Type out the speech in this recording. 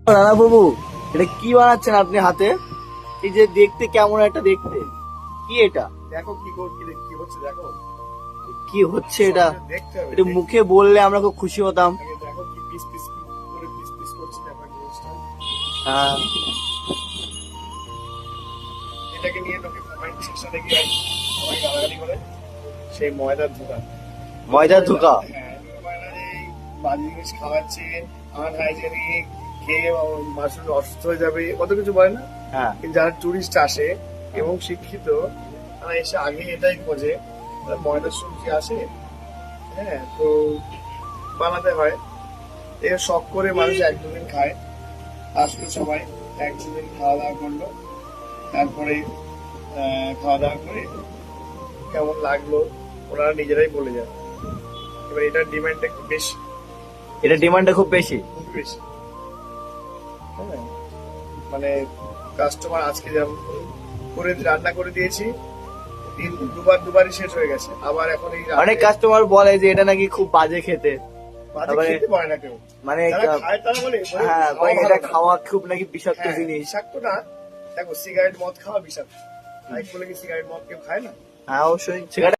রানা বাবু, এটা কি বানাচ্ছেন আপনি হাতে? এই যে দেখতে কেমন একটা দেখতে, কি এটা? দেখো কি হচ্ছে, দেখো কি হচ্ছে এটা? দেখতে হবে। এটা মুখে বললে আমরা খুব খুশি হতাম। আগে দেখো কি পিস পিস করে পিস পিস করছে ব্যাপার জিনিসটা। হ্যাঁ, এটাকে নিয়ে লোকে কমেন্ট সেকশনে গিয়ে সবাই গালাগালি করে সেই ময়দার দোকান। ময়দার ধোকা। হ্যাঁ, এই বাজে জিনিস খাওয়াচ্ছে, আনহাইজেনিক, খেয়ে মানুষ অসুস্থ হয়ে যাবে, কত কিছু বলে না। হ্যাঁ, কিন্তু যারা টুরিস্ট আসে এবং শিক্ষিত, তারা এসে আগে এটাই খোঁজে ময়দার সবজি আসে, হ্যাঁ, তো বানাতে হয়। এর শখ করে মানুষ এক দুদিন খায়, আসলো সবাই এক দুদিন খাওয়া দাওয়া করলো, তারপরে খাওয়া দাওয়া করে কেমন লাগলো ওনারা নিজেরাই বলে যায়। এবার এটার ডিমান্ড একটু বেশি, এটা ডিমান্ডটা খুব বেশি। খুব বেশি। হ্যাঁ, মানে কাস্টমার আজকে যেমন করে রান্না করে দিয়েছি, দুবারই শেষ হয়ে গেছে, আবার এখন এই অনেক কাস্টমার বলে যে এটা নাকি খুব বাজে খেতে। বাজে তারপরে খেতে পারে না কেউ, মানে যারা খায় তারা বলে হ্যাঁ, খাওয়া এটা ভালো না। খাওয়া খুব নাকি বিষাক্ত হ্যাঁ, জিনিস। বিষাক্ত না, দেখো সিগারেট মদ খাওয়া বিষাক্ত, তাই বলে কি সিগারেট মদ কেউ খায় না? হ্যাঁ, অবশ্যই।